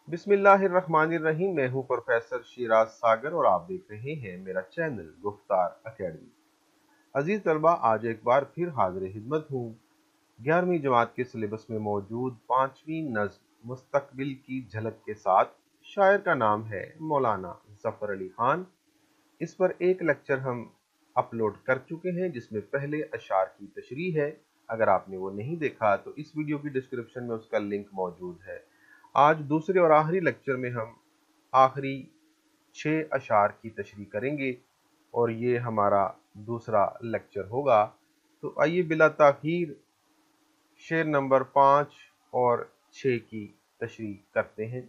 बिस्मिल्लाहिर्रहमानिर्रहीम। मैं हूं प्रोफेसर शिराज सागर और आप देख रहे हैं मेरा चैनल गुफ्तार एकेडमी। अजीज तलबा, आज एक बार फिर हाजिर खिदमत हूँ 11वीं जमात के सिलेबस में मौजूद 5वीं नज़्म मुस्तकबिल की झलक के साथ। शायर का नाम है मौलाना ज़फ़र अली खान। इस पर एक लेक्चर हम अपलोड कर चुके हैं जिसमें पहले अशार की तशरीह है। अगर आपने वो नहीं देखा तो इस वीडियो की डिस्क्रिप्शन में उसका लिंक मौजूद है। आज दूसरे और आखिरी लेक्चर में हम आखिरी 6 अशार की तशरीह करेंगे और ये हमारा दूसरा लेक्चर होगा। तो आइए बिला ताखीर शेर नंबर 5 और 6 की तशरीह करते हैं।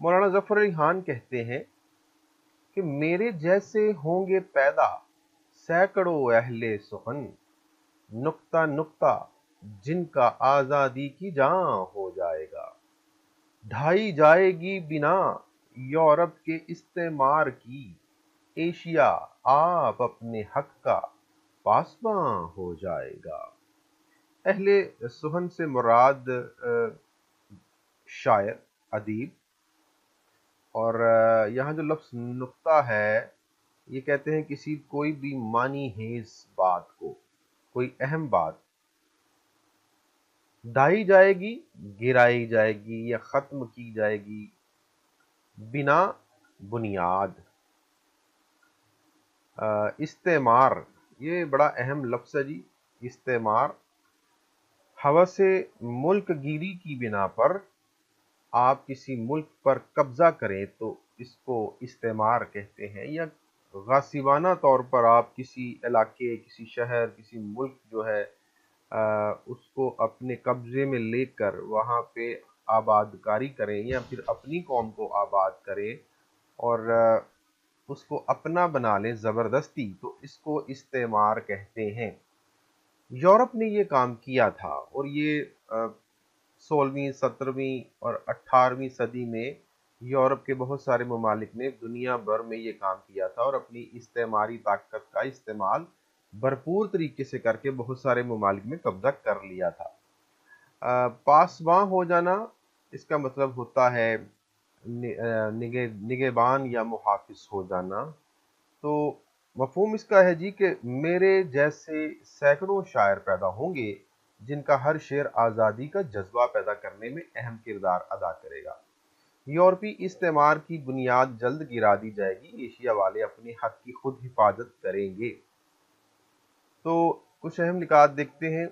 मौलाना ज़फ़र अली खान कहते हैं कि मेरे जैसे होंगे पैदा सैकड़ों अहले सुखन, नुक्ता नुक्ता जिनका आजादी की जान हो जाएगा। ढाई जाएगी बिना यूरोप के इस्तेमार की, एशिया आप अपने हक का पासबां हो जाएगा। अहले सुहन से मुराद शायर, अदीब। और यहाँ जो लफ्ज़ नुक्ता है, ये कहते हैं किसी कोई भी मानी हेज बात को, कोई अहम बात ढाई जाएगी, गिराई जाएगी या ख़त्म की जाएगी बिना बुनियाद। इस्तेमार, ये बड़ा अहम लफ्ज़ है जी। इस्तेमार, हवसे मुल्क गिरी की बिना पर आप किसी मुल्क पर कब्जा करें तो इसको इस्तेमार कहते हैं। या गासिबाना तौर पर आप किसी इलाके, किसी शहर, किसी मुल्क जो है उसको अपने कब्जे में लेकर वहाँ पे आबादकारी करें या फिर अपनी कौम को आबाद करें और उसको अपना बना लें ज़बरदस्ती, तो इसको इस्तेमार कहते हैं। यूरोप ने ये काम किया था और ये 16वीं, 17वीं और 18वीं सदी में यूरोप के बहुत सारे ममालिक ने दुनिया भर में ये काम किया था और अपनी इस्तेमारी ताकत का इस्तेमाल भरपूर तरीके से करके बहुत सारे ममालिक में कब्जा कर लिया था। पासबां हो जाना, इसका मतलब होता है निगहबान या मुहाफिज हो जाना। तो मफहूम इसका है जी कि मेरे जैसे सैकड़ों शायर पैदा होंगे जिनका हर शेर आज़ादी का जज्बा पैदा करने में अहम किरदार अदा करेगा। यूरोपी इस्तेमार की बुनियाद जल्द गिरा दी जाएगी, एशिया वाले अपने हक की खुद हिफाजत करेंगे। तो कुछ अहम निकात देखते हैं।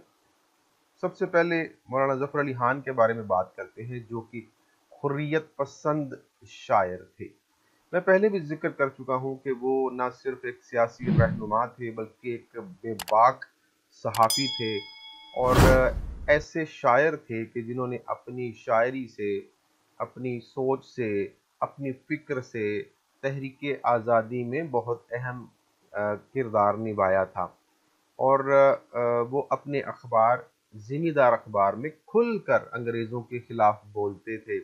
सबसे पहले मौलाना ज़फ़र अली खान के बारे में बात करते हैं, जो कि हुर्रियत पसंद शायर थे। मैं पहले भी जिक्र कर चुका हूं कि वो ना सिर्फ एक सियासी रहनुमा थे बल्कि एक बेबाक सहाफ़ी थे और ऐसे शायर थे कि जिन्होंने अपनी शायरी से, अपनी सोच से, अपनी फ़िक्र से तहरीक आज़ादी में बहुत अहम किरदार निभाया था। और वो अपने अखबार, ज़िम्मेदार अखबार में खुलकर अंग्रेज़ों के ख़िलाफ़ बोलते थे।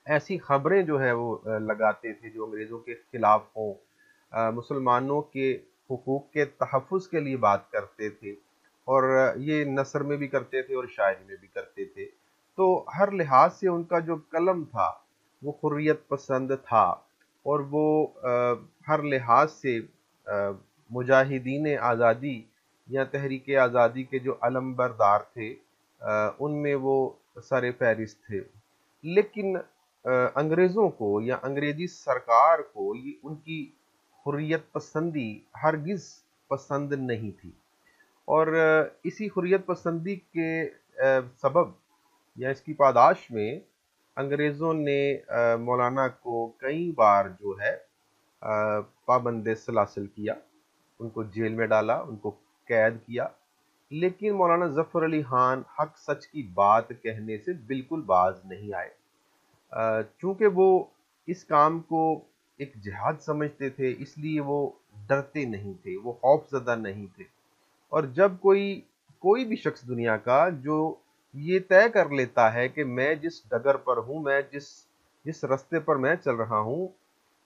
ऐसी खबरें जो है वो लगाते थे जो अंग्रेज़ों के ख़िलाफ़ हों, मुसलमानों के हुकूक के तहफ़्फ़ुज़ के लिए बात करते थे और ये नसर में भी करते थे और शायरी में भी करते थे। तो हर लिहाज से उनका जो कलम था वो हुर्रियत पसंद था और वो हर लिहाज से मुजाहिदीन आज़ादी या तहरीक आज़ादी के जो अलमबरदार थे उनमें वो सर फ़हरिस्त थे। लेकिन अंग्रेज़ों को या अंग्रेज़ी सरकार को ये उनकी हुर्रियत पसंदी हरगिज़ पसंद नहीं थी और इसी हुर्रियत पसंदी के सबब या इसकी पादाश में अंग्रेज़ों ने मौलाना को कई बार जो है पाबंद सलासिल किया, उनको जेल में डाला, उनको कैद किया। लेकिन मौलाना ज़फ़र अली खान हक सच की बात कहने से बिल्कुल बाज नहीं आए। चूँकि वो इस काम को एक जिहाद समझते थे, इसलिए वो डरते नहीं थे, वो खौफज़दा नहीं थे। और जब कोई भी शख्स दुनिया का जो ये तय कर लेता है कि मैं जिस डगर पर हूँ, मैं जिस रास्ते पर मैं चल रहा हूँ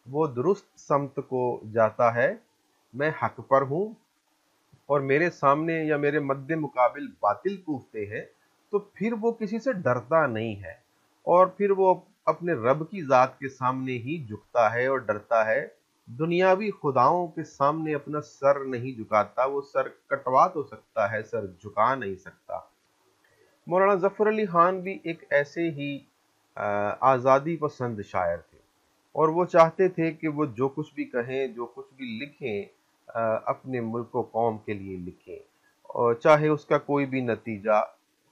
वो दुरुस्त समत को जाता है, मैं हक पर हूँ और मेरे सामने या मेरे मद्दे मुकाबिल बातिल कूफते हैं, तो फिर वो किसी से डरता नहीं है اور پھر وہ اپنے رب کی ذات کے سامنے ہی جھکتا ہے اور ڈرتا ہے، دنیاوی خداؤں کے سامنے اپنا سر نہیں جھکاتا، وہ سر کٹوا تو سکتا ہے، سر جھکا نہیں سکتا۔ مولانا ظفر علی خان بھی ایک ایسے ہی آزادی پسند شاعر تھے، اور وہ چاہتے تھے کہ وہ جو کچھ بھی کہیں، جو کچھ بھی لکھیں، اپنے ملک و قوم کے لیے لکھیں، اور چاہے اس کا کوئی بھی نتیجہ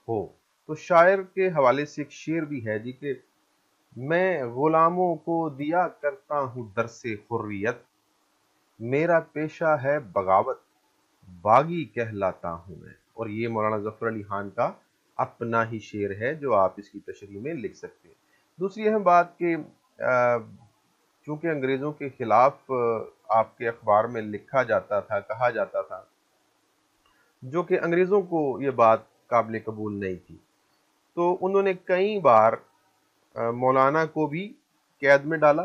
ہو۔ تو شاعر کے حوالے سے ایک شعر بھی ہے جی کہ میں غلاموں کو دیا کرتا ہوں درس حریت، میرا پیشہ ہے بغاوت، باغی کہلاتا ہوں میں۔ اور یہ مولانا ظفر علی خان کا اپنا ہی شعر ہے جو آپ اس کی تشریح میں لکھ سکتے ہیں۔ دوسری اہم بات کہ چونکہ انگریزوں کے خلاف آپ کے اخبار میں لکھا جاتا تھا، کہا جاتا تھا، جو کہ انگریزوں کو یہ بات قابل قبول نہیں تھی، تو انہوں نے کئی بار مولانا کو بھی قید میں ڈالا،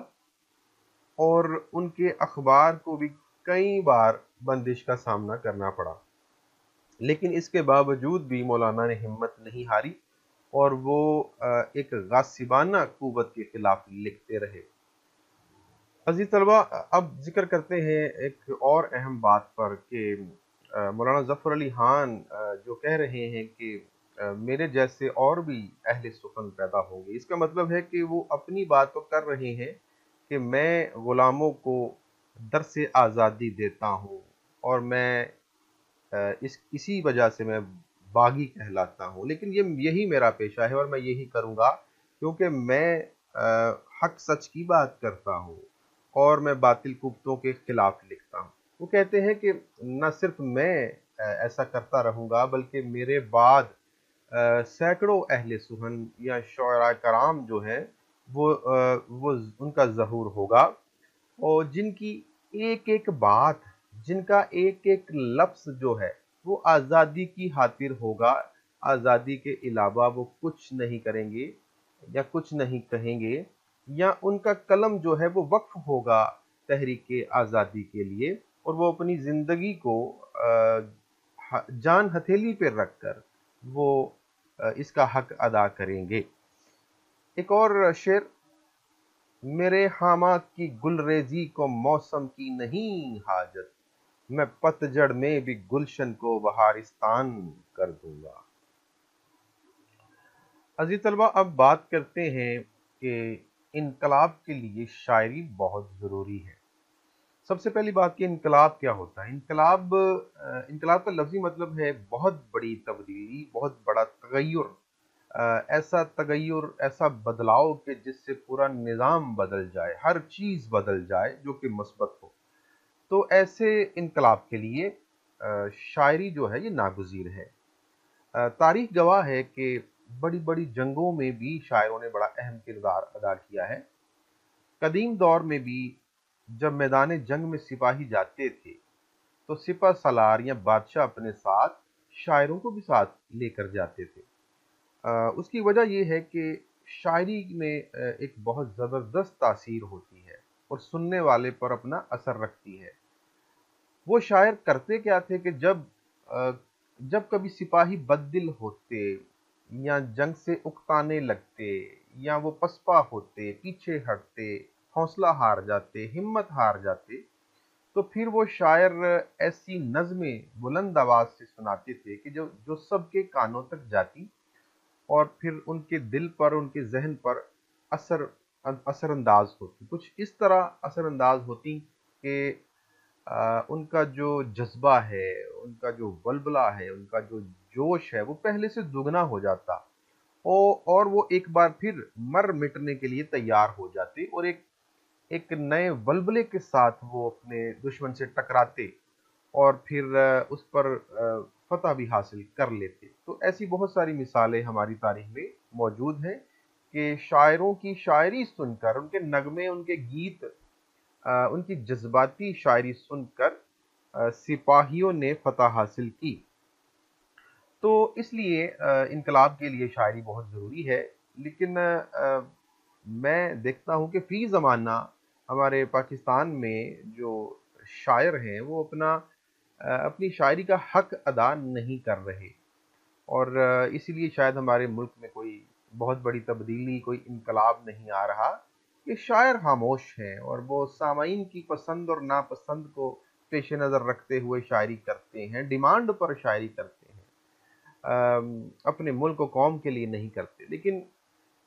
اور ان کے اخبار کو بھی کئی بار بندش کا سامنا کرنا پڑا، لیکن اس کے باوجود بھی مولانا نے ہمت نہیں ہاری، اور وہ ایک غاصبانہ قوت کے خلاف لکھتے رہے۔ عزیز طلبہ، اب ذکر کرتے ہیں ایک اور اہم بات پر کہ مولانا ظفر علی خان جو کہہ رہے ہیں کہ میرے جیسے اور بھی اہل سخن پیدا ہوں گے، اس کا مطلب ہے کہ وہ اپنی بات کو کر رہے ہیں کہ میں غلاموں کو درس آزادی دیتا ہوں، اور میں اسی وجہ سے میں باغی کہلاتا ہوں، لیکن یہی میرا پیشہ ہے اور میں یہی کروں گا، کیونکہ میں حق سچ کی بات کرتا ہوں اور میں باطل قوتوں کے خلاف لکھتا ہوں۔ وہ کہتے ہیں کہ نہ صرف میں ایسا کرتا رہوں گا، بلکہ میرے بعد سینکڑوں اہل سخن یا شعراء کرام جو ہیں وہ ان کا ظہور ہوگا، اور جن کی ایک ایک بات، جن کا ایک ایک لفظ جو ہے وہ آزادی کی خاطر ہوگا، آزادی کے علاوہ وہ کچھ نہیں کریں گے یا کچھ نہیں کہیں گے، یا ان کا قلم جو ہے وہ وقف ہوگا تحریک آزادی کے لیے، اور وہ اپنی زندگی کو جان ہتھیلی پہ رکھ کر وہ اس کا حق ادا کریں گے۔ ایک اور شعر: میرے خامہ کی گل ریزی کو موسم کی نہیں حاجت، میں پتجھڑ میں بھی گلشن کو بہارستان کر دوں گا۔ عزیز طلبہ، اب بات کرتے ہیں کہ انقلاب کے لیے شاعری بہت ضروری ہے۔ سب سے پہلی بات کہ انقلاب کیا ہوتا ہے؟ انقلاب کا لفظی مطلب ہے بہت بڑی تبدیلی، بہت بڑا تغیر، ایسا تغیر، ایسا بدلاؤ کہ جس سے پورا نظام بدل جائے، ہر چیز بدل جائے جو کہ مثبت ہو۔ تو ایسے انقلاب کے لیے شاعری جو ہے یہ ناگزیر ہے۔ تاریخ گواہ ہے کہ بڑی بڑی جنگوں میں بھی شاعروں نے بڑا اہم کردار ادا کیا ہے۔ قدیم دور میں بھی جب میدان جنگ میں سپاہی جاتے تھے تو سپہ سالار یا بادشاہ اپنے ساتھ شاعروں کو بھی ساتھ لے کر جاتے تھے۔ اس کی وجہ یہ ہے کہ شاعری میں ایک بہت زبردست تاثیر ہوتی ہے اور سننے والے پر اپنا اثر رکھتی ہے۔ وہ شاعر کرتے کیا تھے کہ جب کبھی سپاہی بددل ہوتے یا جنگ سے اکتانے لگتے، یا وہ پسپا ہوتے، پیچھے ہٹتے، حوصلہ ہار جاتے، ہمت ہار جاتے، تو پھر وہ شاعر ایسی نظمیں بلند آواز سے سناتے تھے کہ جو سب کے کانوں تک جاتی، اور پھر ان کے دل پر، ان کے ذہن پر اثر انداز ہوتی، کچھ اس طرح اثر انداز ہوتی کہ ان کا جو جذبہ ہے، ان کا جو ولولہ ہے، ان کا جو جوش ہے وہ پہلے سے دگنا ہو جاتا، اور وہ ایک بار پھر مر مٹنے کے لیے تیار ہو جاتے، اور ایک نئے ولولے کے ساتھ وہ اپنے دشمن سے ٹکراتے اور پھر اس پر فتح بھی حاصل کر لیتے۔ تو ایسی بہت ساری مثالیں ہماری تاریخ میں موجود ہیں کہ شاعروں کی شاعری سن کر، ان کے نغمے، ان کے گیت، ان کی جذباتی شاعری سن کر سپاہیوں نے فتح حاصل کی۔ تو اس لیے انقلاب کے لیے شاعری بہت ضروری ہے، لیکن میں دیکھتا ہوں کہ فی زمانہ ہمارے پاکستان میں جو شاعر ہیں وہ اپنی شاعری کا حق ادا نہیں کر رہے، اور اسی لیے شاید ہمارے ملک میں کوئی बहुत बड़ी तब्दीली, कोई इनकलाब नहीं आ रहा कि शायर खामोश हैं और वो सामाईन की पसंद और नापसंद को पेश नज़र रखते हुए शायरी करते हैं, डिमांड पर शायरी करते हैं। अपने मुल्क और कौम के लिए नहीं करते। लेकिन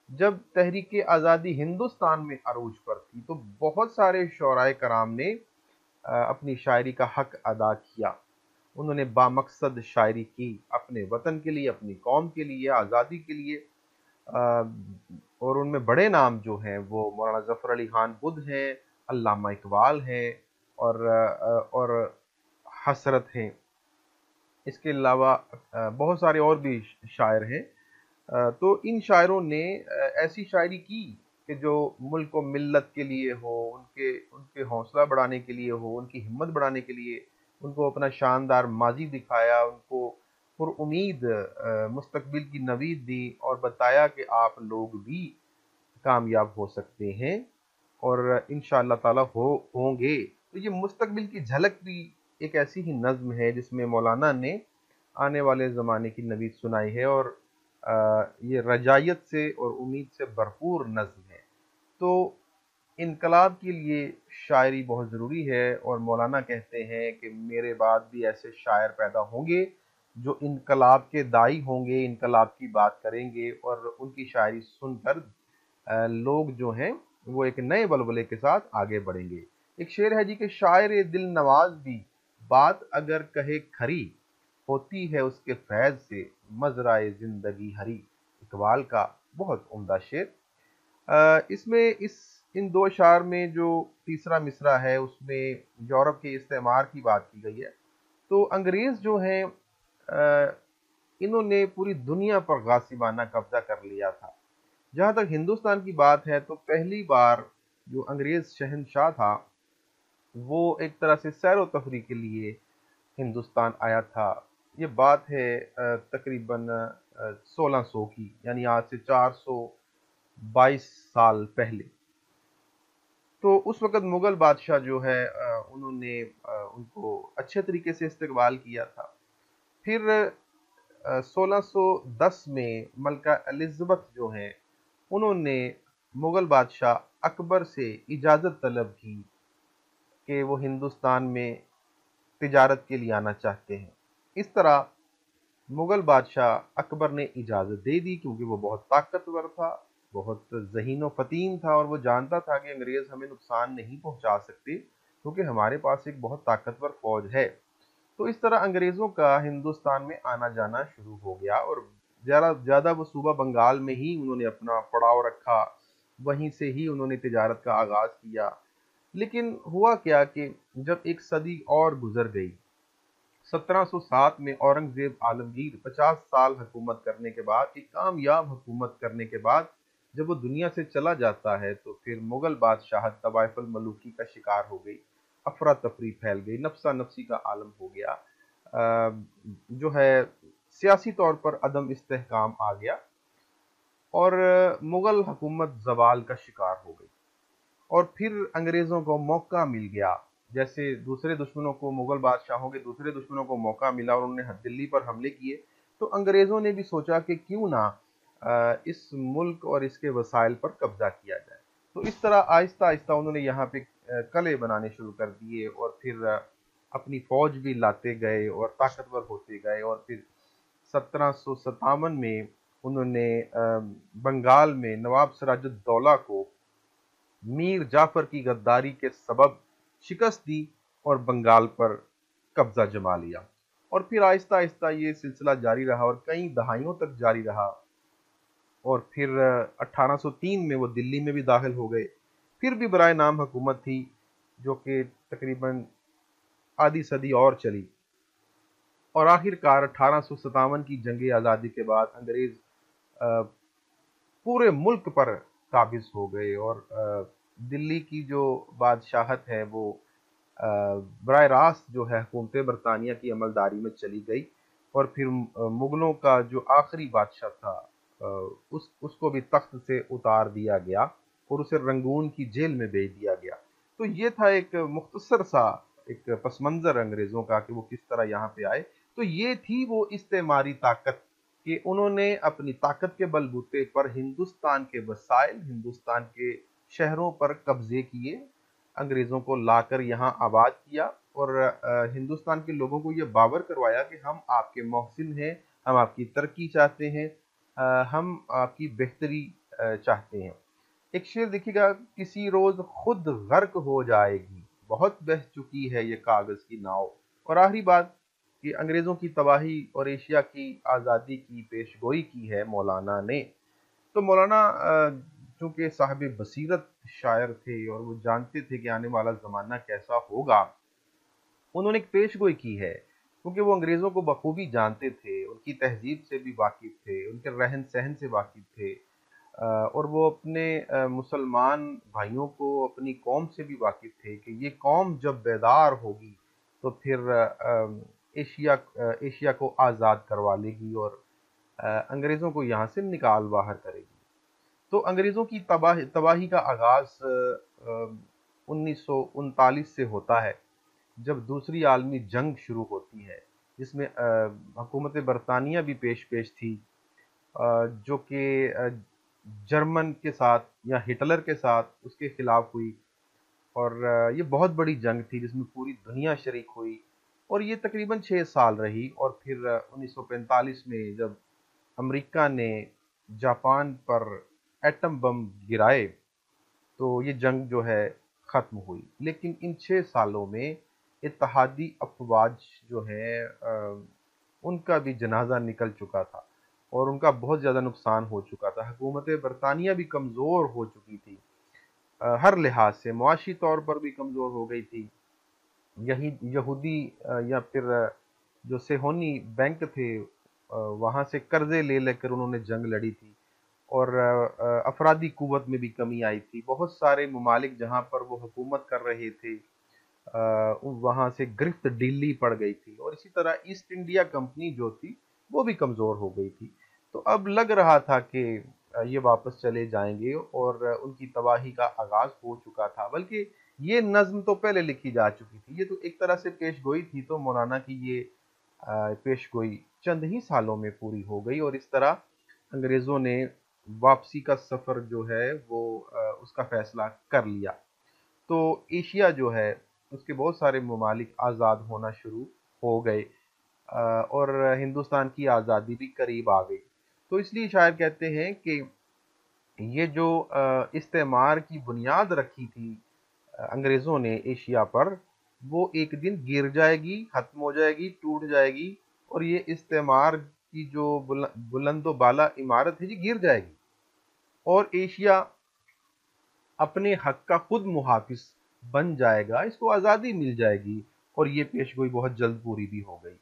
जब तहरीक आज़ादी हिंदुस्तान में अरूज पर थी तो बहुत सारे शोराए कराम ने अपनी शायरी का हक अदा किया। उन्होंने बामकसद शायरी की, अपने वतन के लिए, अपनी कौम के लिए, आज़ादी के लिए। और उनमें बड़े नाम जो हैं वो मौलाना ज़फ़र अली खान बुद्ध हैं, अल्लामा इकबाल हैं और हसरत हैं। इसके अलावा बहुत सारे और भी शायर हैं। तो इन शायरों ने ऐसी शायरी की कि जो मुल्क और मिल्लत के लिए हो, उनके उनके हौसला बढ़ाने के लिए हो, उनकी हिम्मत बढ़ाने के लिए, उनको अपना शानदार माजी दिखाया, उनको पुरउम्मीद मुस्तकबिल की नवीद दी और बताया कि आप लोग भी कामयाब हो सकते हैं और इंशाअल्लाह ताला होंगे। तो ये मुस्तकबिल की झलक भी एक ऐसी ही नज़्म है जिसमें मौलाना ने आने वाले ज़माने की नवीद सुनाई है और ये रजायत से और उम्मीद से भरपूर नज़्म है। तो इनकलाब के लिए शायरी बहुत ज़रूरी है और मौलाना कहते हैं कि मेरे बाद भी ऐसे शायर पैदा होंगे जो इनकलाब के दाई होंगे, इनकलाब की बात करेंगे और उनकी शायरी सुनकर लोग जो हैं वो एक नए बलबले के साथ आगे बढ़ेंगे। एक शेर है जी कि शायर दिल नवाज भी बात अगर कहे खरी, होती है उसके फैज़ से मज़राए ज़िंदगी हरी। इकबाल का बहुत उम्दा शेर। इसमें इस इन दो अशार में जो तीसरा मिसरा है उसमें यूरोप के इस्तेमार की बात की गई है। तो अंग्रेज़ जो हैं इन्होंने पूरी दुनिया पर गासिबाना कब्जा कर लिया था। जहाँ तक हिंदुस्तान की बात है तो पहली बार जो अंग्रेज़ शहंशाह था वो एक तरह से सैर व तफरी के लिए हिंदुस्तान आया था। ये बात है तकरीबन 1600 की, यानी आज से 422 साल पहले। तो उस वक़्त मुग़ल बादशाह जो है उन्होंने उनको अच्छे तरीके से इस्तकबाल किया था। फिर 1610 में मलका एलिज़ाबेथ जो हैं उन्होंने मुग़ल बादशाह अकबर से इजाज़त तलब की कि वो हिंदुस्तान में तिजारत के लिए आना चाहते हैं। इस तरह मुग़ल बादशाह अकबर ने इजाज़त दे दी क्योंकि वो बहुत ताकतवर था, बहुत ज़हीन व फ़तीन था और वो जानता था कि अंग्रेज़ हमें नुकसान नहीं पहुंचा सकते क्योंकि हमारे पास एक बहुत ताकतवर फ़ौज है। तो इस तरह अंग्रेज़ों का हिंदुस्तान में आना जाना शुरू हो गया और ज़्यादा वो सूबा बंगाल में ही उन्होंने अपना पड़ाव रखा, वहीं से ही उन्होंने तिजारत का आगाज़ किया। लेकिन हुआ क्या कि जब एक सदी और गुजर गई, 1707 में औरंगजेब आलमगीर 50 साल हुकूमत करने के बाद, एक कामयाब हुकूमत करने के बाद जब वो दुनिया से चला जाता है तो फिर मुगल बादशाहत तवाइफुल मलूकी का शिकार हो गई, अफरा तफरी फैल गई, नफसा नफसी का आलम हो गया, जो है सियासी तौर पर अदम इस्तेहकाम आ गया और मुगल हुकूमत जवाल का शिकार हो गई। और फिर अंग्रेज़ों को मौका मिल गया, जैसे दूसरे दुश्मनों को, मुगल बादशाहों के दूसरे दुश्मनों को मौका मिला और उन्होंने दिल्ली पर हमले किए, तो अंग्रेज़ों ने भी सोचा कि क्यों ना इस मुल्क और इसके वसाइल पर कब्जा किया जाए। तो इस तरह आहिस्ता आहिस्ता उन्होंने यहाँ पे किले बनाने शुरू कर दिए और फिर अपनी फौज भी लाते गए और ताकतवर होते गए और फिर 1757 में उन्होंने बंगाल में नवाब सिराजुद्दौला को मीर जाफर की गद्दारी के सबब शिकस्त दी और बंगाल पर कब्जा जमा लिया। और फिर आहिस्ता आहिस्ता ये सिलसिला जारी रहा और कई दहाइयों तक जारी रहा और फिर 1803 में वो दिल्ली में भी दाखिल हो गए। फिर भी बराए नाम हुकूमत थी जो कि तकरीबन आधी सदी और चली और आखिरकार 1857 की जंग आज़ादी के बाद अंग्रेज पूरे मुल्क पर काबिज हो गए और दिल्ली की जो बादशाहत है वो बराह रास्त जो है हुकूमत बरतानिया की अमलदारी में चली गई और फिर मुगलों का जो आखिरी बादशाह था उसको भी तख्त से उतार दिया गया और उसे रंगून की जेल में भेज दिया गया। तो ये था एक मुख्तसर सा एक पस मंज़र अंग्रेज़ों का कि वो किस तरह यहाँ पे आए। तो ये थी वो इस्तेमारी ताकत कि उन्होंने अपनी ताकत के बलबूते पर हिंदुस्तान के वसाइल, हिंदुस्तान के शहरों पर कब्जे किए, अंग्रेज़ों को लाकर यहाँ आबाद किया और हिंदुस्तान के लोगों को ये बावर करवाया कि हम आपके मोहसिन हैं, हम आपकी तरक्की चाहते हैं, हम आपकी बेहतरी चाहते हैं। एक शेर देखिएगा, किसी रोज़ खुद गर्क हो जाएगी, बहुत बह चुकी है ये कागज़ की नाव। और आखिरी बात कि अंग्रेज़ों की तबाही और एशिया की आज़ादी की पेशगोई की है मौलाना ने। तो मौलाना चूँकि साहिब बसीरत शायर थे और वो जानते थे कि आने वाला ज़माना कैसा होगा, उन्होंने एक पेशगोई की है, क्योंकि वो अंग्रेज़ों को बखूबी जानते थे, उनकी तहज़ीब से भी वाकिफ़ थे, उनके रहन-सहन से वाकिफ़ थे, और वो अपने मुसलमान भाइयों को अपनी कौम से भी वाकिफ़ थे कि ये कौम जब बेदार होगी तो फिर एशिया को आज़ाद करवा लेगी और अंग्रेज़ों को यहाँ से निकाल बाहर करेगी। तो अंग्रेज़ों की तबाही का आगाज़ 1939 से होता है, जब दूसरी आलमी जंग शुरू होती है, जिसमें हुकूमत बरतानिया भी पेश थी, जो कि जर्मन के साथ या हिटलर के साथ उसके खिलाफ हुई। और ये बहुत बड़ी जंग थी जिसमें पूरी दुनिया शरीक हुई और ये तकरीबन 6 साल रही। और फिर 1945 में जब अमेरिका ने जापान पर एटम बम गिराए तो ये जंग जो है ख़त्म हुई। लेकिन इन 6 सालों में इत्तेहादी अफवाज जो है उनका भी जनाजा निकल चुका था और उनका बहुत ज़्यादा नुकसान हो चुका था। हुकूमत बरतानिया भी कमज़ोर हो चुकी थी, हर लिहाज से मुआशी तौर पर भी कमज़ोर हो गई थी। यही यहूदी या फिर जो सेहोनी बैंक थे, वहाँ से कर्जे ले लेकर उन्होंने जंग लड़ी थी और अफरादी कुव्वत में भी कमी आई थी। बहुत सारे ममालिक जहाँ पर वो हुकूमत कर रहे थे, वहाँ से गिरफ्त ढीली पड़ गई थी और इसी तरह ईस्ट इंडिया कंपनी जो थी वो भी कमज़ोर हो गई थी। तो अब लग रहा था कि ये वापस चले जाएंगे और उनकी तबाही का आगाज़ हो चुका था। बल्कि ये नज़्म तो पहले लिखी जा चुकी थी, ये तो एक तरह से पेशगोई थी। तो मौलाना की ये पेशगोई चंद ही सालों में पूरी हो गई और इस तरह अंग्रेज़ों ने वापसी का सफ़र जो है वो उसका फ़ैसला कर लिया। तो एशिया जो है उसके बहुत सारे ममालिक आज़ाद होना शुरू हो गए और हिंदुस्तान की आज़ादी भी करीब आ गई। तो इसलिए शायर कहते हैं कि ये जो इस्तेमार की बुनियाद रखी थी अंग्रेज़ों ने एशिया पर, वो एक दिन गिर जाएगी, ख़त्म हो जाएगी, टूट जाएगी और ये इस्तेमार की जो बुलंदो बाला इमारत है, ये गिर जाएगी और एशिया अपने हक का खुद मुहाफिज बन जाएगा, इसको आज़ादी मिल जाएगी। और ये पेशगोई बहुत जल्द पूरी भी हो गई।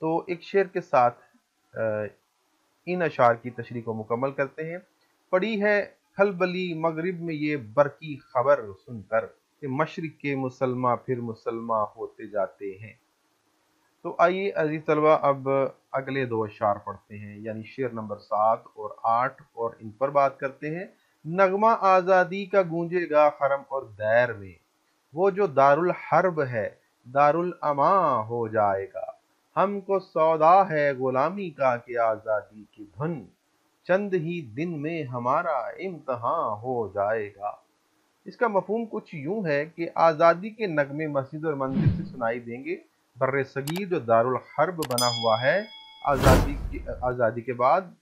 तो एक शेर के साथ अ, इन अशार की तशरीह को मुकम्मल करते हैं। पड़ी है खलबली मगरिब में ये बरकी खबर सुनकर कि मशरिक के मुसलमान फिर मुसलमान होते जाते हैं। तो आइए अजीज तलबा अब अगले दो अशार पढ़ते हैं, यानी शेर नंबर 7 और 8, और इन पर बात करते हैं। नगमा आज़ादी का गूंजेगा हरम और दैर में, वो जो दारुल हर्ब है दारुल अमा हो जाएगा। हमको सौदा है गुलामी का कि आज़ादी की धुन, चंद ही दिन में हमारा इम्तहां हो जाएगा। इसका मफहूम कुछ यूं है कि आज़ादी के नगमे मस्जिद और मंदिर से सुनाई देंगे। बर्रे सगीर जो दारुल हर्ब बना हुआ है, आज़ादी के बाद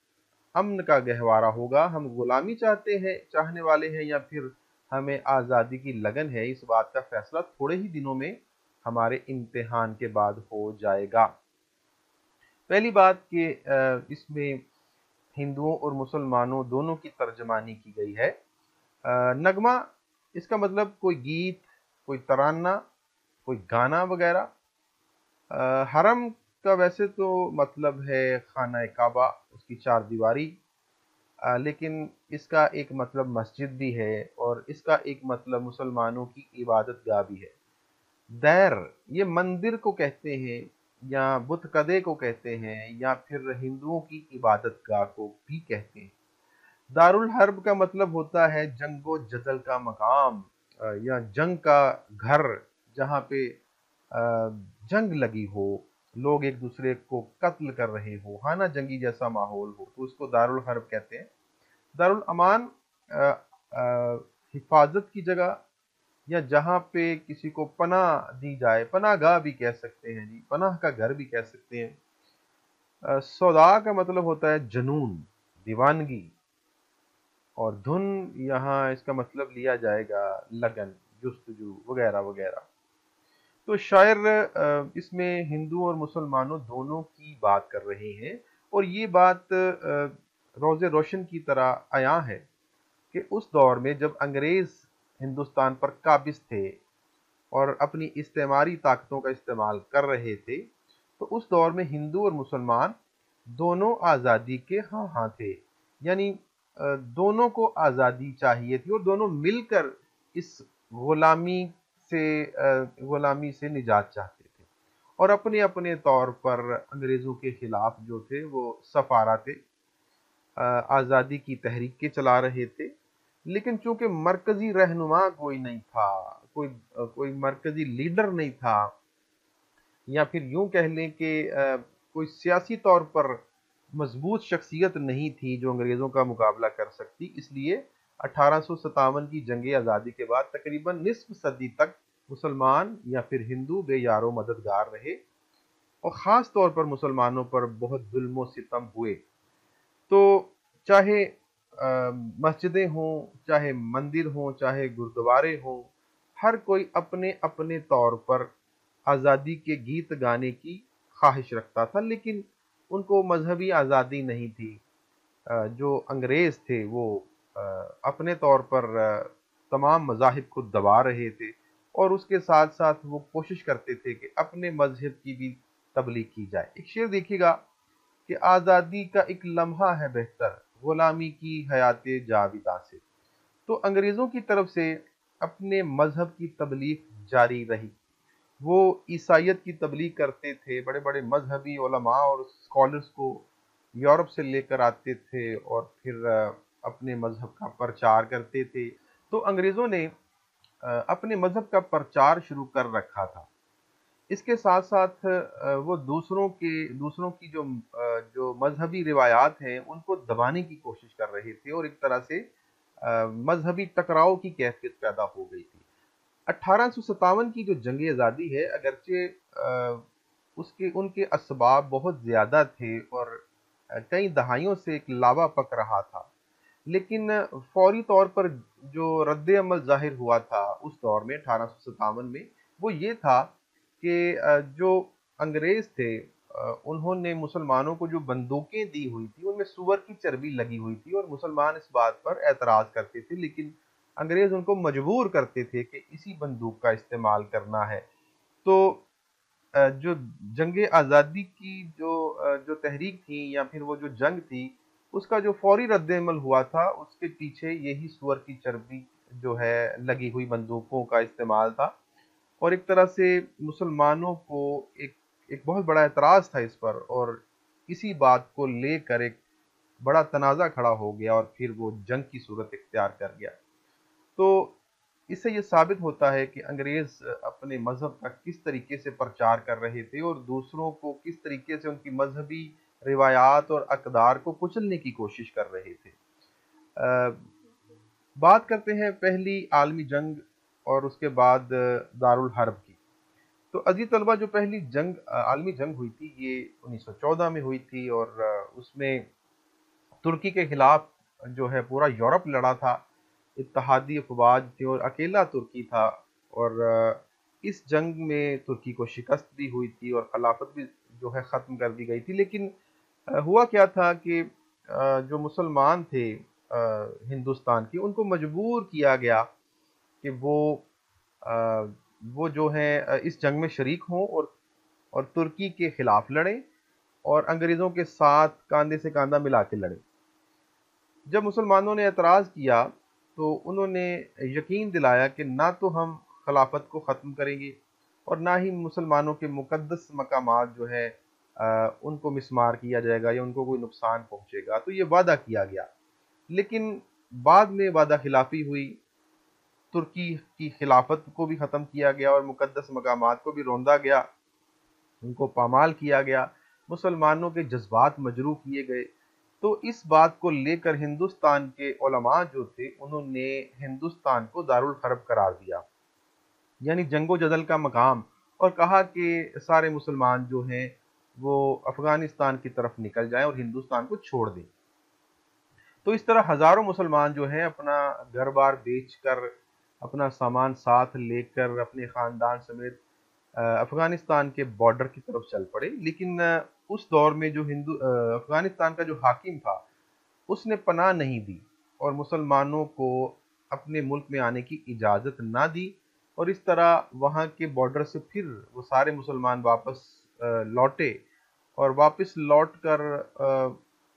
अमन का गहवारा होगा। हम गुलामी चाहने वाले हैं या फिर हमें आज़ादी की लगन है, इस बात का फैसला थोड़े ही दिनों में हमारे इम्तिहान के बाद हो जाएगा। पहली बात कि इसमें हिंदुओं और मुसलमानों दोनों की तर्जमानी की गई है। नगमा, इसका मतलब कोई गीत, कोई तराना, कोई गाना वगैरह। हरम का वैसे तो मतलब है खाना काबा, उसकी चार दीवारी, लेकिन इसका एक मतलब मस्जिद भी है और इसका एक मतलब मुसलमानों की इबादत गाह भी है। दैर, ये मंदिर को कहते हैं या बुतकदे को कहते हैं या फिर हिंदुओं की इबादत गाह को भी कहते हैं। दारुल हर्ब का मतलब होता है जंगो जदल का मकाम, या जंग का घर, जहाँ पे जंग लगी हो। लोग एक दूसरे को कत्ल कर रहे हो, हाना जंगी जैसा माहौल हो, तो उसको दारुल हर्ब कहते हैं। दारुल अमान हिफाजत की जगह, या जहाँ पे किसी को पनाह दी जाए, पनाह गाह भी कह सकते हैं जी, पनाह का घर भी कह सकते हैं। सौदा का मतलब होता है जुनून, दीवानगी, और धुन यहाँ इसका मतलब लिया जाएगा लगन, जुस्तजू वगैरह वगैरह। तो शायर इसमें हिंदू और मुसलमानों दोनों की बात कर रहे हैं, और ये बात रोज़े रोशन की तरह आया है कि उस दौर में जब अंग्रेज हिंदुस्तान पर काबिज थे और अपनी इस्तेमारी ताकतों का इस्तेमाल कर रहे थे, तो उस दौर में हिंदू और मुसलमान दोनों आज़ादी के हाँ हाँ थे। यानी दोनों को आज़ादी चाहिए थी, और दोनों मिलकर इस गुलामी गुलामी से निजात चाहते थे, और अपने अपने तौर पर अंग्रेज़ों के खिलाफ जो थे वो सफारा थे, आज़ादी की तहरीकें चला रहे थे। लेकिन चूंकि मरकजी रहनुमा कोई नहीं था, कोई मरकजी लीडर नहीं था, या फिर यूं कह लें कि कोई सियासी तौर पर मजबूत शख्सियत नहीं थी जो अंग्रेज़ों का मुकाबला कर सकती, इसलिए 1857 की जंग आज़ादी के बाद तकरीबन निस्फ सदी तक मुसलमान या फिर हिंदू बेयारो मददगार रहे, और ख़ास तौर पर मुसलमानों पर बहुत जुल्म सितम हुए। तो चाहे मस्जिदें हों, चाहे मंदिर हों, चाहे गुरुद्वारे हों, हर कोई अपने अपने तौर पर आज़ादी के गीत गाने की ख्वाहिश रखता था, लेकिन उनको मजहबी आज़ादी नहीं थी। जो अंग्रेज़ थे वो अ, अपने तौर पर तमाम मज़ाहिब को दबा रहे थे, और उसके साथ साथ वो कोशिश करते थे कि अपने मजहब की भी तबलीग की जाए। एक शेर देखिएगा कि आज़ादी का एक लम्हा है बेहतर, गुलामी की हयाते जाविदा से। तो अंग्रेज़ों की तरफ से अपने मजहब की तबलीग जारी रही। वो ईसाइयत की तबलीग करते थे, बड़े बड़े मजहबी उलमा और स्कॉलर्स को यूरोप से लेकर आते थे, और फिर अपने मजहब का प्रचार करते थे। तो अंग्रेज़ों ने अपने मजहब का प्रचार शुरू कर रखा था। इसके साथ साथ वो दूसरों की जो मजहबी रिवायात हैं उनको दबाने की कोशिश कर रहे थे, और एक तरह से मजहबी टकराव की कैफियत पैदा हो गई थी। 1857 की जो जंग आज़ादी है, अगरचे उसके उनके असबाब बहुत ज़्यादा थे, और कई दहाइयों से एक लावा पक रहा था, लेकिन फौरी तौर पर जो रद्द अमल ज़ाहिर हुआ था उस दौर में 1857 में, वो ये था कि जो अंग्रेज़ थे उन्होंने मुसलमानों को जो बंदूकें दी हुई थी उनमें सूअर की चर्बी लगी हुई थी, और मुसलमान इस बात पर एतराज़ करते थे, लेकिन अंग्रेज़ उनको मजबूर करते थे कि इसी बंदूक का इस्तेमाल करना है। तो जो जंग आज़ादी की जो तहरीक थी, या फिर वो जो जंग थी, उसका जो फौरी रद्द-ए-अमल हुआ था, उसके पीछे यही सूअर की चर्बी जो है लगी हुई बंदूकों का इस्तेमाल था। और एक तरह से मुसलमानों को एक एक बहुत बड़ा एतराज़ था इस पर, और इसी बात को लेकर एक बड़ा तनाज़ा खड़ा हो गया, और फिर वो जंग की सूरत इख्तियार कर गया। तो इससे ये साबित होता है कि अंग्रेज अपने मजहब का किस तरीके से प्रचार कर रहे थे, और दूसरों को किस तरीके से उनकी मजहबी रिवायात और अकदार को कुचलने की कोशिश कर रहे थे। बात करते हैं पहली आलमी जंग और उसके बाद दारुल हर्ब की। तो अजीज तलबा, जो पहली आलमी जंग हुई थी ये 1914 में हुई थी, और उसमें तुर्की के खिलाफ जो है पूरा यूरोप लड़ा था, इत्तेहादी अफवाज थी और अकेला तुर्की था। और इस जंग में तुर्की को शिकस्त भी हुई थी, और खिलाफत भी जो है ख़त्म कर दी गई थी। लेकिन हुआ क्या था कि जो मुसलमान थे हिंदुस्तान के, उनको मजबूर किया गया कि अ, वो जो है इस जंग में शरीक हों, और तुर्की के खिलाफ लड़ें, और अंग्रेज़ों के साथ कांधे से कांधा मिला के लड़ें। जब मुसलमानों ने एतराज़ किया, तो उन्होंने यकीन दिलाया कि ना तो हम खिलाफत को ख़त्म करेंगे, और ना ही मुसलमानों के मुक़द्दस मकामात जो है उनको मिस्मार किया जाएगा या उनको कोई नुकसान पहुँचेगा। तो ये वादा किया गया, लेकिन बाद में वादा खिलाफ़ी हुई, तुर्की की खिलाफत को भी ख़त्म किया गया और मुक़द्दस मकामात को भी रौंदा गया। ان کو پامال کیا گیا، مسلمانوں کے جذبات مجروح کیے گئے۔ تو اس بات کو لے کر ہندوستان کے علماء جو تھے انہوں نے ہندوستان کو دارالحرب قرار دیا، یعنی جنگ و جدل کا مقام، اور کہا کہ سارے مسلمان جو ہیں وہ افغانستان کی طرف نکل جائیں اور ہندوستان کو چھوڑ دیں۔ تو اس طرح ہزاروں مسلمان جو ہیں اپنا گھر بار بیچ کر، اپنا سامان ساتھ لے کر، اپنے خاندان سمیت افغانستان کے بارڈر کی طرف چل پڑے۔ لیکن اس دور میں جو افغانستان کا جو حاکم تھا اس نے پناہ نہیں دی اور مسلمانوں کو اپنے ملک میں آنے کی اجازت نہ دی، اور اس طرح وہاں کے بارڈر سے پھر وہ سارے مسلمان واپس لوٹے، اور واپس لوٹ کر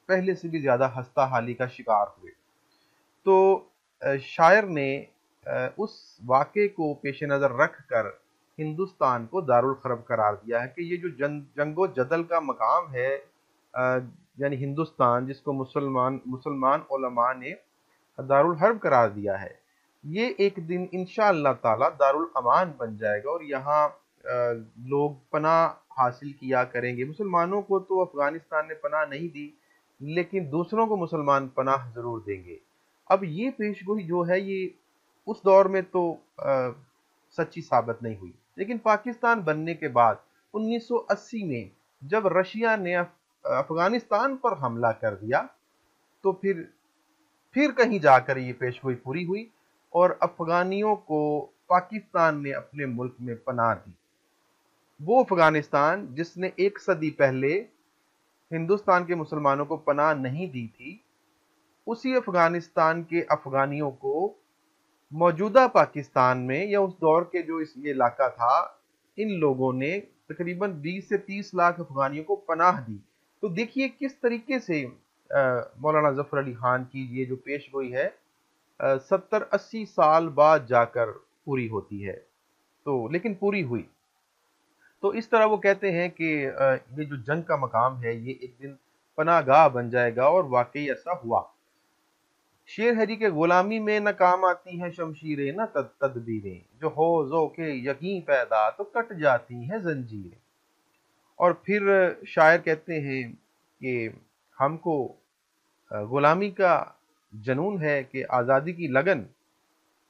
پہلے سے بھی زیادہ ہستہ حالی کا شکار ہوئے۔ تو شاعر نے اس واقعے کو پیش نظر رکھ کر ہندوستان کو دارالحرب قرار دیا ہے کہ یہ جو جنگ و جدل کا مقام ہے، یعنی ہندوستان، جس کو مسلمان علماء نے دارالحرب قرار دیا ہے، یہ ایک دن انشاءاللہ تعالی دارالامان بن جائے گا، اور یہاں لوگ پناہ حاصل کیا کریں گے۔ مسلمانوں کو تو افغانستان نے پناہ نہیں دی، لیکن دوسروں کو مسلمان پناہ ضرور دیں گے۔ اب یہ پیشگوئی جو ہے یہ اس دور میں تو سچی ثابت نہیں ہوئی، لیکن پاکستان بننے کے بعد 1980 میں جب رشیا نے افغانستان پر حملہ کر دیا تو پھر کہیں جا کر یہ پیشگوئی پوری ہوئی، اور افغانیوں کو پاکستان نے اپنے ملک میں پناہ دی۔ وہ افغانستان جس نے ایک صدی پہلے ہندوستان کے مسلمانوں کو پناہ نہیں دی تھی، اسی افغانستان کے افغانیوں کو موجودہ پاکستان میں، یا اس دور کے جو یہ علاقہ تھا، ان لوگوں نے تقریباً 20 سے 30 لاکھ افغانیوں کو پناہ دی۔ تو دیکھیے کس طریقے سے مولانا ظفر علی خان کی یہ جو پیش گوئی ہے 70-80 سال بعد جا کر پوری ہوتی ہے، تو لیکن پوری ہوئی۔ تو اس طرح وہ کہتے ہیں کہ یہ جو جنگ کا مقام ہے یہ ایک دن پناہ گاہ بن جائے گا، اور واقعی ایسا ہوا۔ شعر ہے جی کہ غلامی میں نہ کام آتی ہیں شمشیریں نہ تدبیریں، جو ہو ذوق یقین پیدا تو کٹ جاتی ہیں زنجیریں۔ اور پھر شاعر کہتے ہیں کہ ہم کو غلامی کا جنون ہے کہ آزادی کی لگن،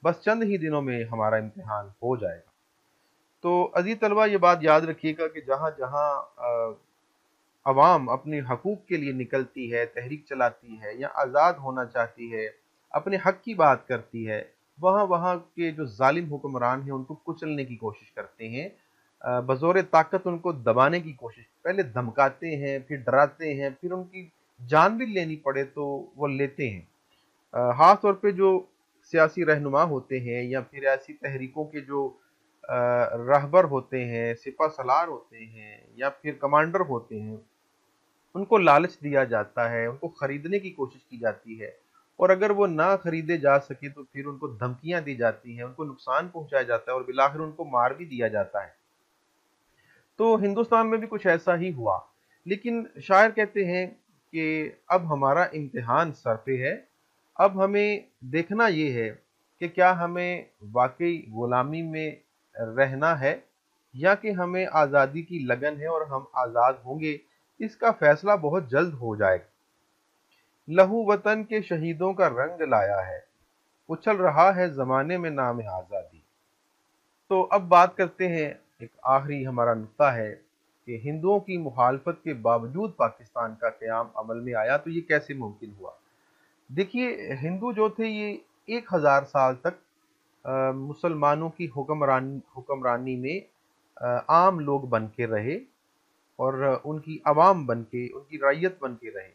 بس چند ہی دنوں میں ہمارا امتحان ہو جائے گا۔ تو عزیز طلبہ یہ بات یاد رکھیے گا کہ جہاں جہاں عوام اپنے حقوق کے لیے نکلتی ہے، تحریک چلاتی ہے، یا آزاد ہونا چاہتی ہے، اپنے حق کی بات کرتی ہے، وہاں کے جو ظالم حکمران ہیں ان کو کچلنے کی کوشش کرتے ہیں، بزور طاقت ان کو دبانے کی کوشش، پہلے دھمکاتے ہیں، پھر ڈراتے ہیں، پھر ان کی جان بھی لینی پڑے تو وہ لیتے ہیں۔ خاص طور پہ جو سیاسی رہنما ہوتے ہیں یا پھر ایسی تحریکوں کے جو رہبر ہوتے ہیں، سپہ سالار ہوتے ہیں یا پھر کمانڈر ہوتے ہیں، ان کو لالچ دیا جاتا ہے، ان کو خریدنے کی کوشش کی جاتی ہے، اور اگر وہ نہ خریدے جا سکے تو پھر ان کو دھمکیاں دی جاتی ہیں، ان کو نقصان پہنچایا جاتا ہے، اور بالآخر ان کو مار بھی دیا جاتا ہے۔ تو ہندوستان میں بھی کچھ ایسا ہی ہوا، لیکن شاعر کہتے ہیں کہ اب ہمارا امتحان سر پہ ہے، اب ہمیں دیکھنا یہ ہے کہ کیا ہمیں واقعی غلامی میں رہنا ہے یا کہ ہمیں آزادی کی لگن ہے اور ہم آزاد ہوں گے۔ اس کا فیصلہ بہت جلد ہو جائے گا۔ لہو وطن کے شہیدوں کا رنگ لایا ہے، اچھل رہا ہے زمانے میں نام آزادی۔ تو اب بات کرتے ہیں، ایک آخری ہمارا نقطہ ہے کہ ہندوؤں کی مخالفت کے باوجود پاکستان کا قیام عمل میں آیا، تو یہ کیسے ممکن ہوا؟ دیکھیے ہندو جو تھے یہ 1000 سال تک مسلمانوں کی حکمرانی میں عام لوگ بن کے رہے، اور ان کی عوام بن کے، ان کی رعیت بن کے رہے۔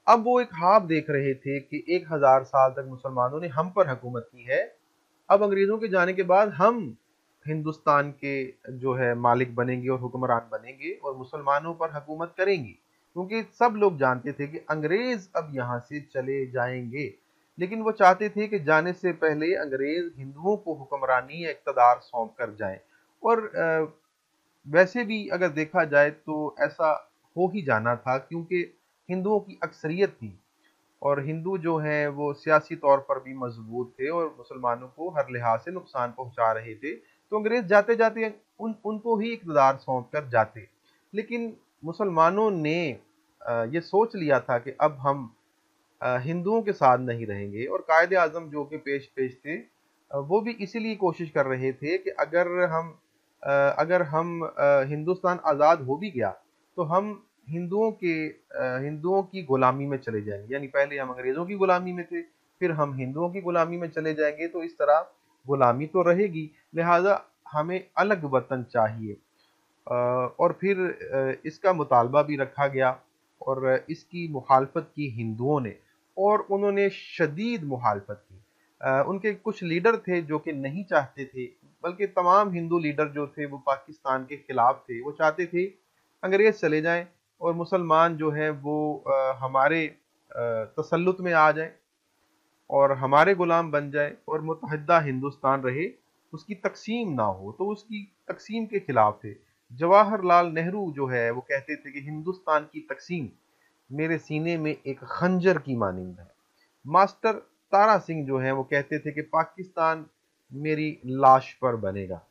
اب وہ ایک خواب دیکھ رہے تھے کہ 1000 سال تک مسلمانوں نے ہم پر حکومت کی ہے، اب انگریزوں کے جانے کے بعد ہم ہندوستان کے جو ہے مالک بنیں گے اور حکمران بنیں گے اور مسلمانوں پر حکومت کریں گے، کیونکہ سب لوگ جانتے تھے کہ انگریز اب یہاں سے چلے جائیں گے، لیکن وہ چاہتے تھے کہ جانے سے پہلے انگریز ہندوؤں کو حکمرانی یا اقتدار سونپ کر جائیں۔ اور ویسے بھی اگر دیکھا جائے تو ایسا ہو ہی جانا تھا، کیونکہ ہندوؤں کی اکثریت تھی، اور ہندو جو ہیں وہ سیاسی طور پر بھی مضبوط تھے اور مسلمانوں کو ہر لحاظ سے نقصان پہنچا رہے تھے، तो अंग्रेज जाते जाते उनको ही इक़्तिदार सौंप कर जाते। लेकिन मुसलमानों ने ये सोच लिया था कि अब हम हिंदुओं के साथ नहीं रहेंगे, और कायदे आज़म जो कि पेश पेश थे वो भी इसीलिए कोशिश कर रहे थे कि अगर हम हिंदुस्तान आज़ाद हो भी गया तो हम हिंदुओं की गुलामी में चले जाएंगे। यानी पहले हम अंग्रेज़ों की गुलामी में थे, फिर हम हिंदुओं की गुलामी में चले जाएंगे, तो इस तरह गुलामी तो रहेगी, लिहाजा हमें अलग वतन चाहिए। और फिर इसका मुतालबा भी रखा गया, और इसकी मुखालफत की हिंदुओं ने, और उन्होंने शदीद मुखालफत की। उनके कुछ लीडर थे जो कि नहीं चाहते थे, बल्कि तमाम हिंदू लीडर जो थे वो पाकिस्तान के खिलाफ थे। वो चाहते थे अंग्रेज चले जाएं और मुसलमान जो हैं वो हमारे तसल्लुत में आ जाएं और हमारे गुलाम बन जाए, और मुत्तहिदा हिंदुस्तान रहे, उसकी तकसीम ना हो। तो उसकी तकसीम के खिलाफ थे। जवाहरलाल नेहरू जो है वो कहते थे कि हिंदुस्तान की तकसीम मेरे सीने में एक खंजर की मानिंद है। मास्टर तारा सिंह जो है वो कहते थे कि पाकिस्तान मेरी लाश पर बनेगा।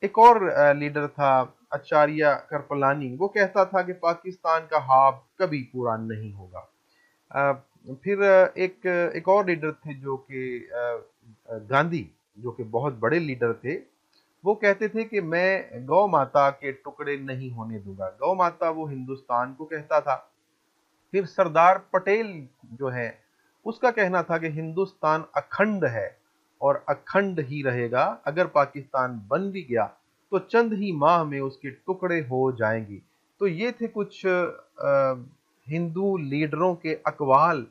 एक और लीडर था आचार्य कृपलानी, वो कहता था कि पाकिस्तान का ख्वाब कभी पूरा नहीं होगा। अ, फिर एक और लीडर थे जो कि गांधी, जो कि बहुत बड़े लीडर थे। वो कहते थे कि मैं गौ माता के टुकड़े नहीं होने दूंगा। गौ माता वो हिंदुस्तान को कहता था। फिर सरदार पटेल जो है उसका कहना था कि हिंदुस्तान अखंड है और अखंड ही रहेगा। अगर पाकिस्तान बन भी गया तो चंद ही माह में उसके टुकड़े हो जाएंगे। तो ये थे कुछ हिंदू लीडरों के अकवाल,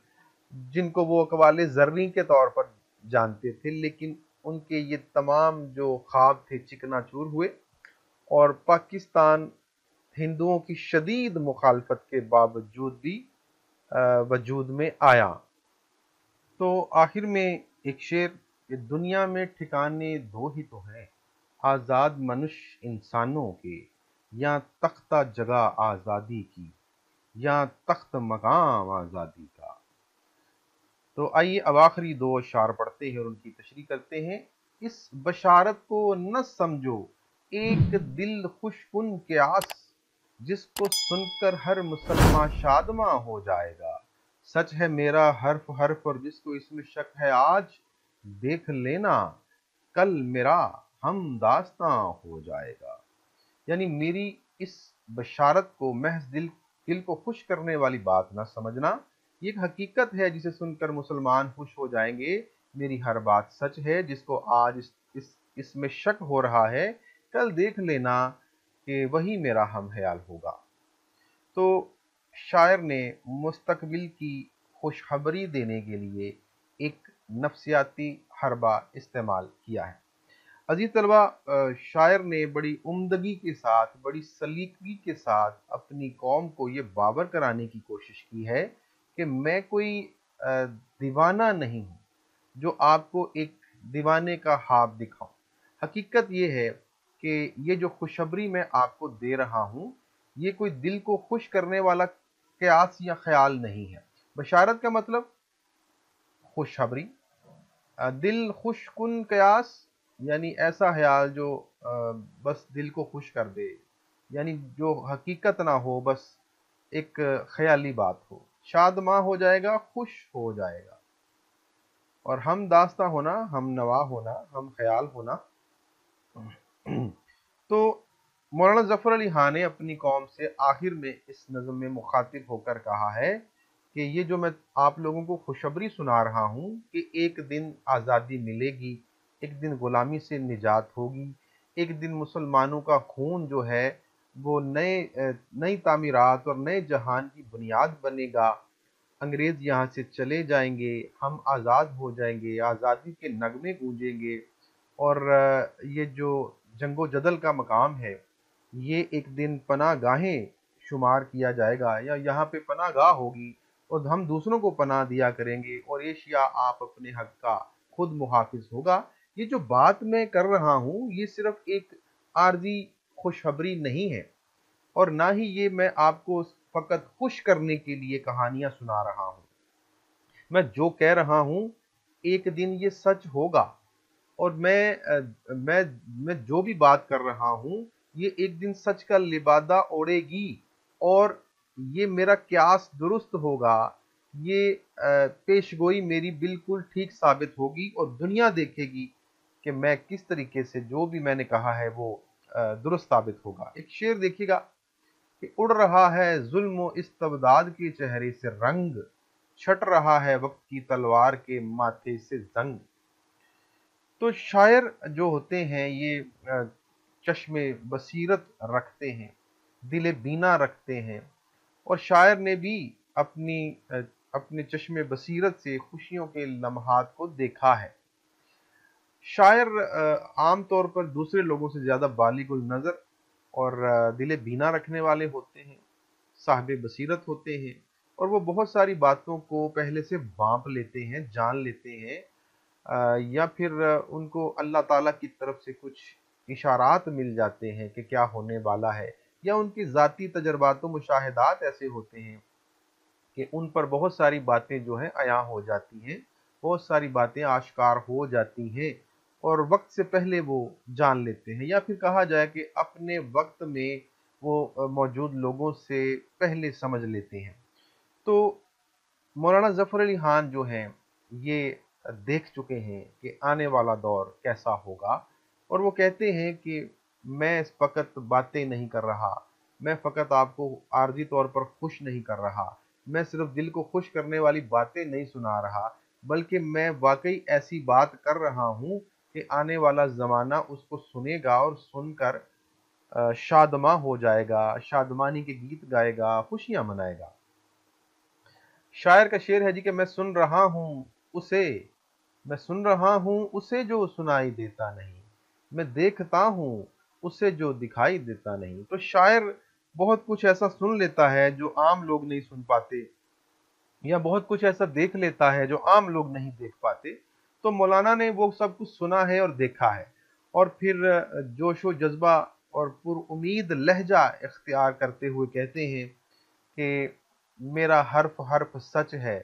जिनको वो अकवाले ज़र्री के तौर पर जानते थे। लेकिन उनके ये तमाम जो ख्वाब थे चिकनाचूर हुए, और पाकिस्तान हिंदुओं की शदीद मुखालफत के बावजूद भी वजूद में आया। तो आखिर में एक शेर कि दुनिया में ठिकाने दो ही तो हैं, आज़ाद मनुष्य इंसानों के, या तख्ता जगह आज़ादी की, या तख्त मकाम आज़ादी का। तो आइए अब आखिरी दो अशार पढ़ते हैं और उनकी तशरीह करते हैं। इस बशारत को न समझो एक दिल खुशकुन के आस, जिसको सुनकर हर मुसलमान शादमा हो जाएगा। सच है मेरा हर्फ हर्फ, और जिसको इसमें शक है आज देख लेना, कल मेरा हम दास्तां हो जाएगा। यानी मेरी इस बशारत को महज दिल को खुश करने वाली बात ना समझना, ये एक हकीकत है जिसे सुनकर मुसलमान खुश हो जाएंगे। मेरी हर बात सच है, जिसको आज इसमें शक हो रहा है, कल देख लेना कि वही मेरा हम ख्याल होगा। तो शायर ने मुस्तकबिल की खुशखबरी देने के लिए एक नफ्सियाती हरबा इस्तेमाल किया है। अजीज तलबा, शायर ने बड़ी उम्दगी के साथ, बड़ी सलीकी के साथ अपनी कौम को ये बावर कराने की कोशिश की है कि मैं कोई दीवाना नहीं हूँ जो आपको एक दीवाने का ख्वाब दिखाऊं। हकीकत ये है कि ये जो खुशखबरी मैं आपको दे रहा हूँ, ये कोई दिल को खुश करने वाला क़यास या ख्याल नहीं है। बशारत का मतलब खुशखबरी, दिल खुशकुन कयास यानी ऐसा ख्याल जो बस दिल को खुश कर दे, यानी जो हकीकत ना हो, बस एक ख्याली बात हो। शादमा हो जाएगा, खुश हो जाएगा। और हम दास्ता होना, हम नवा होना, हम ख्याल होना। तो मौलाना ज़फ़र अली खान ने अपनी कौम से आखिर में इस नज़्म में मुखातिब होकर कहा है कि ये जो मैं आप लोगों को खुशखबरी सुना रहा हूँ कि एक दिन आज़ादी मिलेगी, एक दिन ग़ुलामी से निजात होगी, एक दिन मुसलमानों का खून जो है वो नई तामीरात और नए जहान की बुनियाद बनेगा। अंग्रेज़ यहाँ से चले जाएंगे, हम आज़ाद हो जाएंगे, आज़ादी के नगमे गूंजेंगे, और ये जो जंगो जदल का मकाम है ये एक दिन पनाह गाहें शुमार किया जाएगा, या यहाँ पे पनाह गाह होगी और हम दूसरों को पनाह दिया करेंगे, और एशिया आप अपने हक का खुद मुहाफिज होगा। ये जो बात मैं कर रहा हूँ ये सिर्फ एक आर्जी खुशखबरी नहीं है, और ना ही ये मैं आपको फकत खुश करने के लिए कहानियां सुना रहा हूँ। मैं जो कह रहा हूँ एक दिन ये सच होगा, اور میں جو بھی بات کر رہا ہوں یہ ایک دن سچ کا لبادہ اوڑھے گی، اور یہ میرا قیاس درست ہوگا، یہ پیش گوئی میری بالکل ٹھیک ثابت ہوگی، اور دنیا دیکھے گی کہ میں کس طریقے سے جو بھی میں نے کہا ہے وہ درست ثابت ہوگا۔ ایک شعر دیکھیے گا کہ اڑ رہا ہے ظلم و استبداد کے چہرے سے رنگ، چھٹ رہا ہے وقت کی تلوار کے ماتھے سے زنگ۔ تو شاعر جو ہوتے ہیں یہ چشم بصیرت رکھتے ہیں، دل بینا رکھتے ہیں، اور شاعر نے بھی اپنے چشم بصیرت سے خوشیوں کے لمحات کو دیکھا ہے۔ شاعر عام طور پر دوسرے لوگوں سے زیادہ بالغ النظر اور دل بینا رکھنے والے ہوتے ہیں، صاحب بصیرت ہوتے ہیں، اور وہ بہت ساری باتوں کو پہلے سے بانپ لیتے ہیں، جان لیتے ہیں، یا پھر ان کو اللہ تعالیٰ کی طرف سے کچھ اشارات مل جاتے ہیں کہ کیا ہونے والا ہے، یا ان کی ذاتی تجربات و مشاہدات ایسے ہوتے ہیں کہ ان پر بہت ساری باتیں جو ہیں عیاں ہو جاتی ہیں، بہت ساری باتیں آشکار ہو جاتی ہیں، اور وقت سے پہلے وہ جان لیتے ہیں، یا پھر کہا جائے کہ اپنے وقت میں وہ موجود لوگوں سے پہلے سمجھ لیتے ہیں۔ تو مولانا ظفر علی خان جو ہیں یہ دیکھ چکے ہیں کہ آنے والا دور کیسا ہوگا، اور وہ کہتے ہیں کہ میں اس وقت باتیں نہیں کر رہا، میں فقط آپ کو عارضی طور پر خوش نہیں کر رہا، میں صرف دل کو خوش کرنے والی باتیں نہیں سنا رہا، بلکہ میں واقعی ایسی بات کر رہا ہوں کہ آنے والا زمانہ اس کو سنے گا، اور سن کر شادماں ہو جائے گا، شادمانی کے گیت گائے گا، خوشیاں منائے گا۔ شاعر کا شعر ہے جی کہ اسے میں سن رہا ہوں اسے جو سنائی دیتا نہیں، میں دیکھتا ہوں اسے جو دکھائی دیتا نہیں۔ تو شاعر بہت کچھ ایسا سن لیتا ہے جو عام لوگ نہیں سن پاتے، یا بہت کچھ ایسا دیکھ لیتا ہے جو عام لوگ نہیں دیکھ پاتے۔ تو مولانا نے وہ سب کچھ سنا ہے اور دیکھا ہے، اور پھر جوش و جذبہ اور پر امید لہجہ اختیار کرتے ہوئے کہتے ہیں کہ میرا حرف حرف سچ ہے،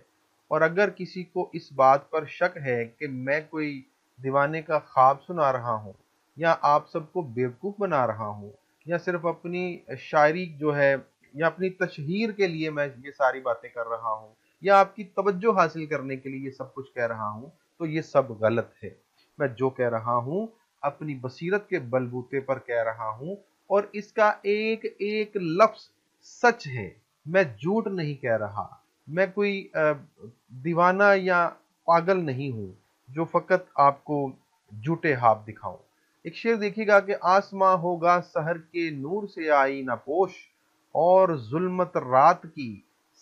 اور اگر کسی کو اس بات پر شک ہے کہ میں کوئی دیوانے کا خواب سنا رہا ہوں، یا آپ سب کو بیوقوف بنا رہا ہوں، یا صرف اپنی شاعری جو ہے یا اپنی تشہیر کے لیے میں یہ ساری باتیں کر رہا ہوں، یا آپ کی توجہ حاصل کرنے کے لیے یہ سب کچھ کہہ رہا ہوں، تو یہ سب غلط ہے۔ میں جو کہہ رہا ہوں اپنی بصیرت کے بلبوتے پر کہہ رہا ہوں، اور اس کا ایک ایک لفظ سچ ہے، میں جھوٹ نہیں کہہ رہا، میں کوئی دیوانہ یا پاگل نہیں ہوں جو فقط آپ کو جھوٹے خواب دکھاؤں۔ ایک شعر دیکھیے گا کہ آسماں ہوگا سحر کے نور سے آئینہ پوش، اور ظلمت رات کی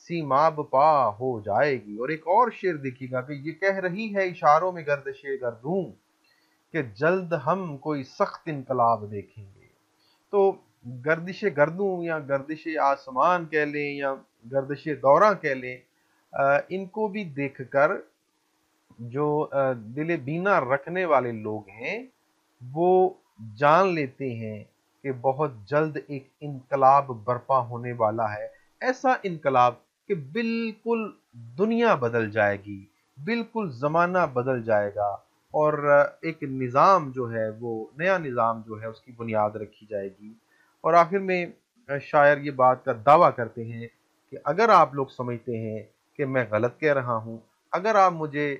سیماب پا ہو جائے گی۔ اور ایک اور شعر دیکھیے گا کہ یہ کہہ رہی ہے اشاروں میں گردش گردوں کہ جلد ہم کوئی سخت انقلاب دیکھیں گے۔ تو گردش گردوں یا گردش آسمان کہہ لیں یا گردش دورہ کہہ لیں، ان کو بھی دیکھ کر جو دل بینا رکھنے والے لوگ ہیں وہ جان لیتے ہیں کہ بہت جلد ایک انقلاب برپا ہونے والا ہے، ایسا انقلاب کہ بالکل دنیا بدل جائے گی، بالکل زمانہ بدل جائے گا، اور ایک نظام جو ہے وہ نیا نظام جو ہے اس کی بنیاد رکھی جائے گی۔ اور آخر میں شاعر یہ بات کا دعویٰ کرتے ہیں کہ اگر آپ لوگ سمجھتے ہیں کہ میں غلط کہہ رہا ہوں، اگر آپ مجھے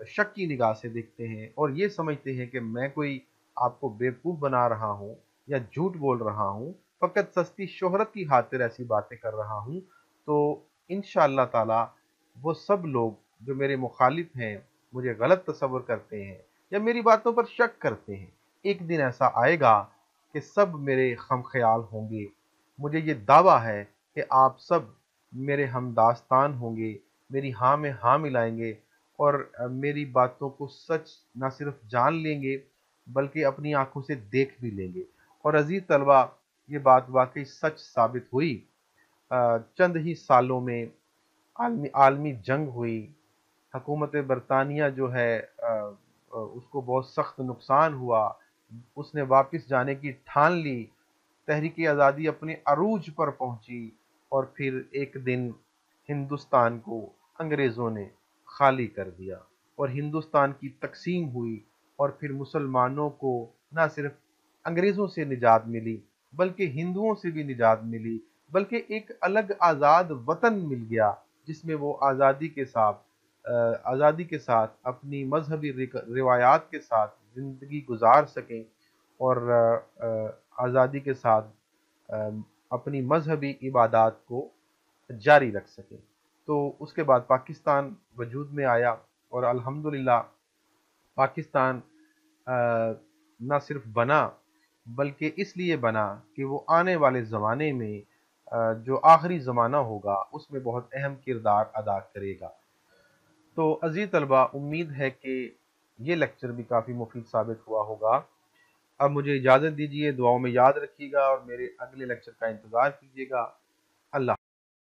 شک کی نگاہ سے دیکھتے ہیں اور یہ سمجھتے ہیں کہ میں کوئی آپ کو بیوقوف بنا رہا ہوں یا جھوٹ بول رہا ہوں، فقط سستی شہرت کی خاطر ایسی باتیں کر رہا ہوں، تو انشاءاللہ تعالی وہ سب لوگ جو میرے مخالف ہیں، مجھے غلط تصور کرتے ہیں یا میری باتوں پر شک کرتے ہیں، ایک دن ایسا آئے گا کہ سب میرے خم خیال ہوں گے۔ مجھے یہ دعویٰ ہے کہ آپ سب میرے ہم داستان ہوں گے، میری ہاں میں ہاں ملائیں گے، اور میری باتوں کو سچ نہ صرف جان لیں گے بلکہ اپنی آنکھوں سے دیکھ بھی لیں گے۔ اور عزیز طلبہ، یہ بات واقعی سچ ثابت ہوئی۔ چند ہی سالوں میں عالمی جنگ ہوئی، حکومت برطانیہ جو ہے اس کو بہت سخت نقصان ہوا، اس نے واپس جانے کی ٹھان لی، تحریک آزادی اپنے عروج پر پہنچی، اور پھر ایک دن ہندوستان کو انگریزوں نے خالی کر دیا اور ہندوستان کی تقسیم ہوئی، اور پھر مسلمانوں کو نہ صرف انگریزوں سے نجات ملی بلکہ ہندوؤں سے بھی نجات ملی، بلکہ ایک الگ آزاد وطن مل گیا جس میں وہ آزادی کے ساتھ اپنی مذہبی روایات کے ساتھ زندگی گزار سکیں، اور آزادی کے ساتھ اپنی مذہبی عبادات کو جاری رکھ سکیں۔ تو اس کے بعد پاکستان وجود میں آیا، اور الحمدللہ پاکستان نہ صرف بنا بلکہ اس لیے بنا کہ وہ آنے والے زمانے میں جو آخری زمانہ ہوگا اس میں بہت اہم کردار ادا کرے گا۔ تو عزیز طلبہ، امید ہے کہ یہ لیکچر بھی کافی مفید ثابت ہوا ہوگا۔ اب مجھے اجازت دیجیے، دعاؤں میں یاد رکھیے گا اور میرے اگلے لیکچر کا انتظار کیجیے گا۔ اللہ